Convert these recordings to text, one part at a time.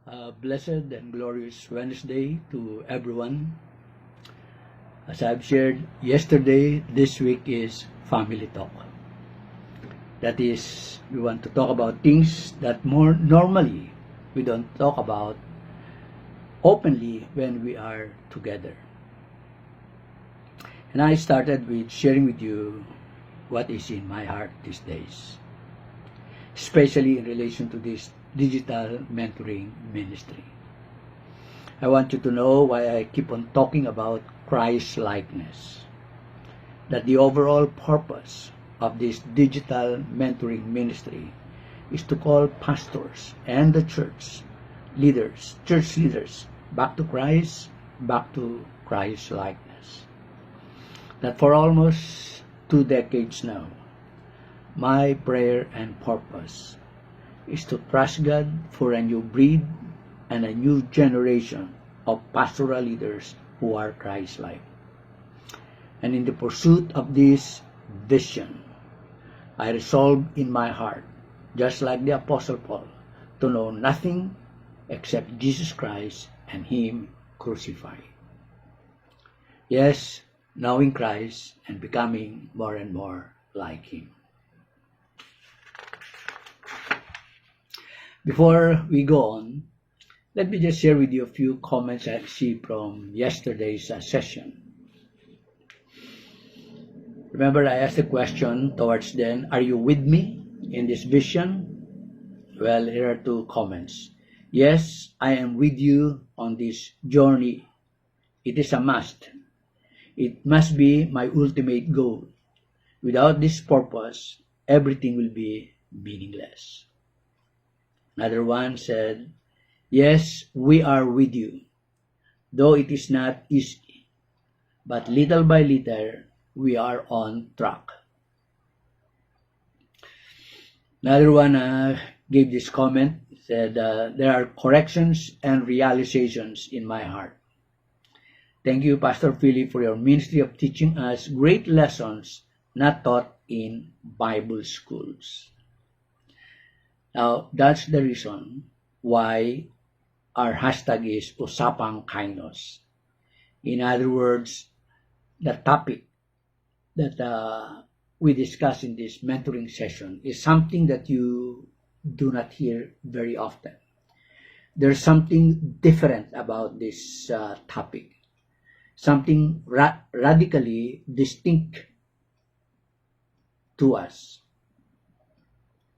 Blessed and glorious Wednesday to everyone. As I've shared yesterday, this week is family talk. That is, we want to talk about things that more normally we don't talk about openly when we are together. And I started with sharing with you what is in my heart these days, especially in relation to this digital mentoring ministry. I want you to know why I keep on talking about Christ likeness. That the overall purpose of this digital mentoring ministry is to call pastors and the church leaders, back to Christ likeness. That for almost 2 decades now, my prayer and purpose is to trust God for a new breed and a new generation of pastoral leaders who are Christ-like. And in the pursuit of this vision, I resolve in my heart, just like the Apostle Paul, to know nothing except Jesus Christ and Him crucified. Yes, knowing Christ and becoming more and more like Him. Before we go on, let me just share with you a few comments I received from yesterday's session. Remember, I asked the question towards then, are you with me in this vision? Well, here are 2 comments. Yes, I am with you on this journey. It is a must. It must be my ultimate goal. Without this purpose, everything will be meaningless. Another one said, yes, we are with you, though it is not easy, but little by little, we are on track. Another one gave this comment, said, there are corrections and realizations in my heart. Thank you, Pastor Philip, for your ministry of teaching us great lessons not taught in Bible schools. Now, that's the reason why our hashtag is Usapang Kainos. In other words, the topic that we discuss in this mentoring session is something that you do not hear very often. There's something different about this topic, something radically distinct to us,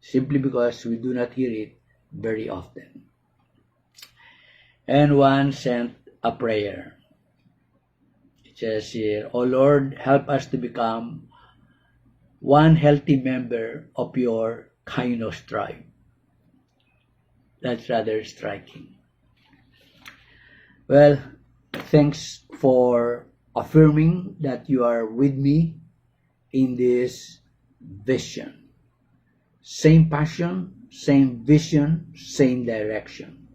simply because we do not hear it very often. And one sent a prayer. It says here, O Lord, help us to become one healthy member of your Kainos tribe. That's rather striking. Well, thanks for affirming that you are with me in this vision. Same passion, same vision, same direction.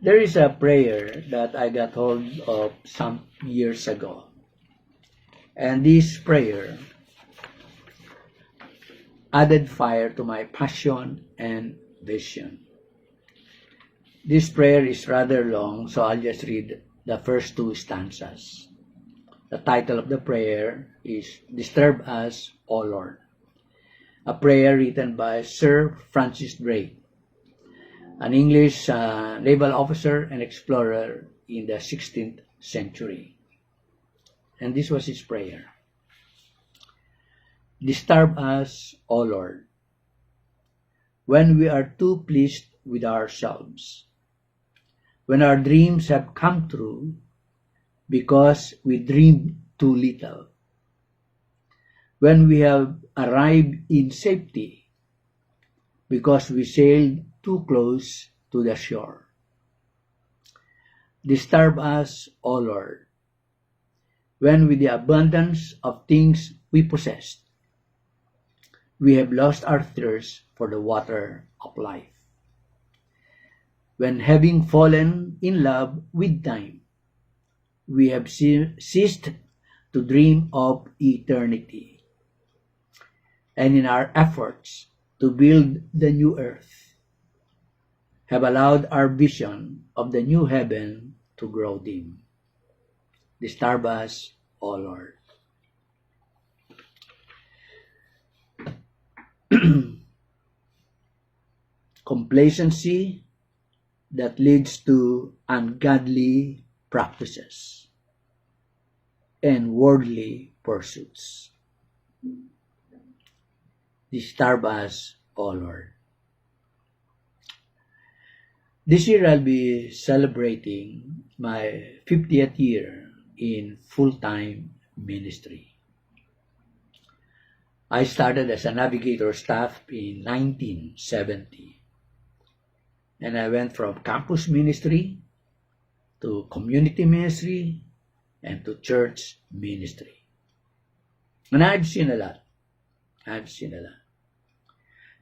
There is a prayer that I got hold of some years ago. And this prayer added fire to my passion and vision. This prayer is rather long, so I'll just read the first 2 stanzas. The title of the prayer is Disturb Us, O Lord. A prayer written by Sir Francis Drake, an English naval officer and explorer in the 16th century. And this was his prayer. Disturb us, O Lord, when we are too pleased with ourselves, when our dreams have come true because we dreamed too little, when we have arrived in safety because we sailed too close to the shore. Disturb us, O Lord, when with the abundance of things we possessed, we have lost our thirst for the water of life. When having fallen in love with time, we have ceased to dream of eternity. And in our efforts to build the new earth, have allowed our vision of the new heaven to grow dim. Disturb us, O Lord. Complacency that leads to ungodly practices and worldly pursuits. Disturb us, O Lord. This year I'll be celebrating my 50th year in full-time ministry. I started as a navigator staff in 1970, and I went from campus ministry to community ministry and to church ministry. And I've seen a lot.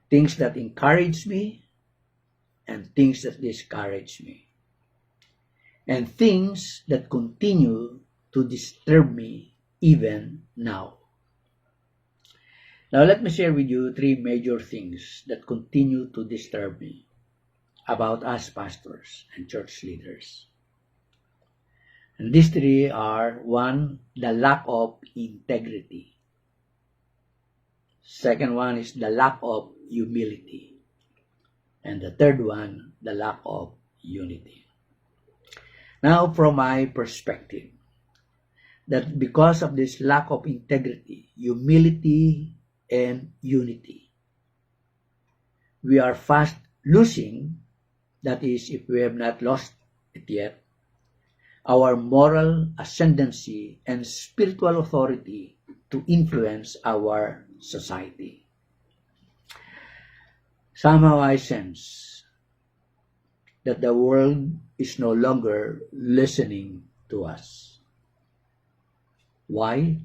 Things that encourage me and things that discourage me. And things that continue to disturb me even now. Now let me share with you 3 major things that continue to disturb me about us pastors and church leaders. And these 3 are: 1, the lack of integrity. Second one is the lack of humility. And the third one, the lack of unity. Now, from my perspective, that because of this lack of integrity, humility, and unity, we are fast losing, that is, if we have not lost it yet, our moral ascendancy and spiritual authority to influence our society. Somehow I sense that the world is no longer listening to us. Why?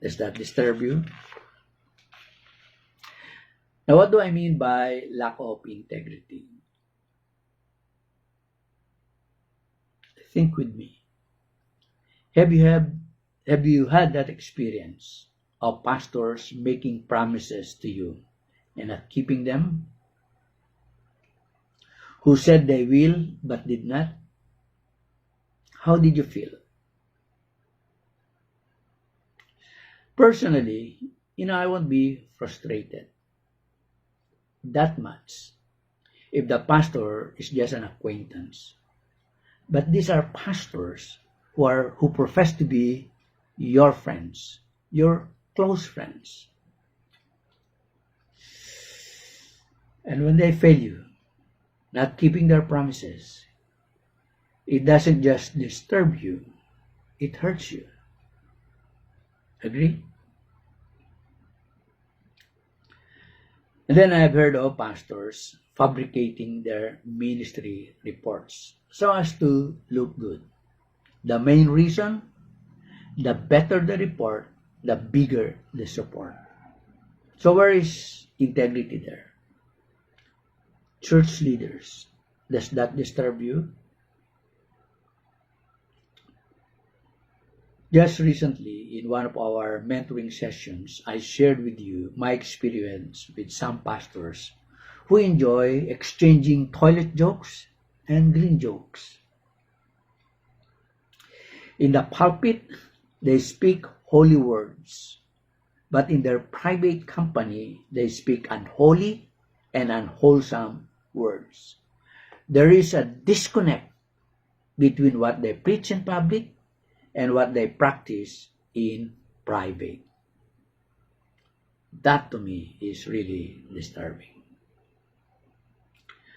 Does that disturb you? Now, what do I mean by lack of integrity? Think with me. Have you had that experience of pastors making promises to you and not keeping them? Who said they will but did not? How did you feel? Personally, I won't be frustrated that much if the pastor is just an acquaintance. But these are pastors who profess to be your friends, your close friends. And when they fail you, not keeping their promises, it doesn't just disturb you, it hurts you. Agree? And then I've heard of pastors fabricating their ministry reports so as to look good. The main reason, the better the report, the bigger the support. So where is integrity there? Church leaders, does that disturb you? Just recently, in one of our mentoring sessions, I shared with you my experience with some pastors who enjoy exchanging toilet jokes and green jokes. In the pulpit, they speak holy words, but in their private company, they speak unholy and unwholesome words. There is a disconnect between what they preach in public and what they practice in private. That to me is really disturbing.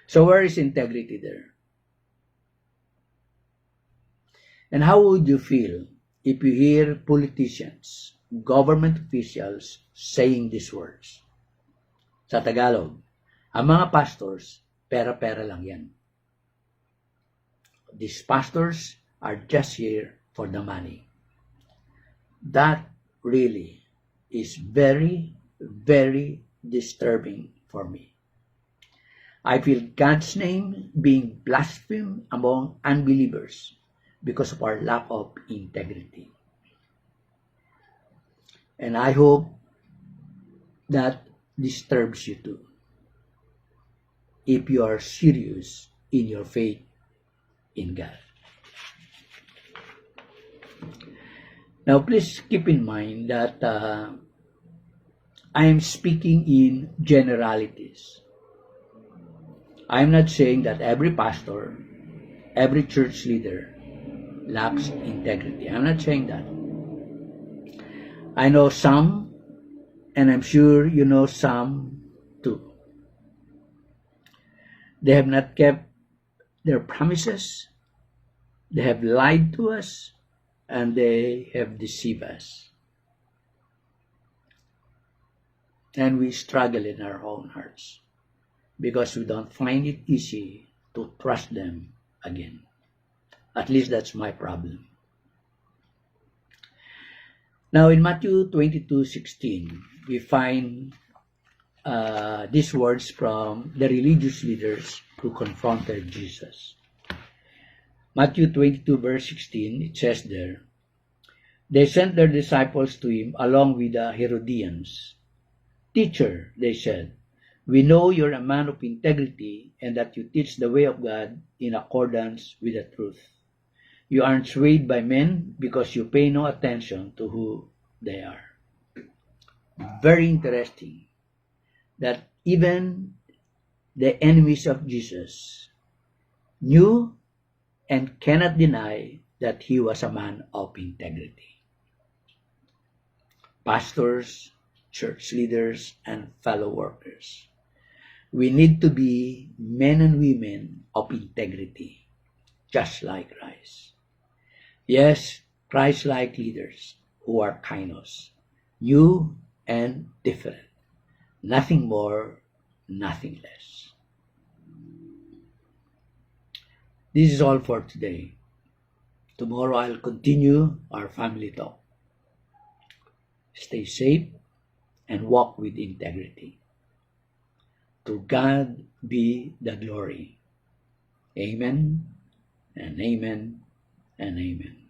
So where is integrity there? And how would you feel if you hear politicians, government officials saying these words? Sa Tagalog, ang mga pastors, pera-pera lang yan. These pastors are just here for the money. That really is very, very disturbing for me. I feel God's name being blasphemed among unbelievers because of our lack of integrity. And I hope that disturbs you too. if you are serious in your faith in God. Now, please keep in mind that I am speaking in generalities. I am not saying that every pastor, every church leader lacks integrity. I'm not saying that. I know some, and I'm sure you know some too. They have not kept their promises, they have lied to us, and they have deceived us. And we struggle in our own hearts because we don't find it easy to trust them again. At least that's my problem. Now in Matthew 22:16, we find these words from the religious leaders who confronted Jesus. Matthew 22 verse 16, it says there, they sent their disciples to him along with the Herodians. Teacher, they said, we know you're a man of integrity and that you teach the way of God in accordance with the truth. You aren't swayed by men because you pay no attention to who they are. Very interesting that even the enemies of Jesus knew and cannot deny that he was a man of integrity. Pastors, church leaders, and fellow workers, we need to be men and women of integrity, just like Christ. Yes, Christ-like leaders who are Kainos, new and different, nothing more, nothing less. This is all for today. Tomorrow I'll continue our family talk. Stay safe and walk with integrity. To God be the glory. Amen and amen and amen.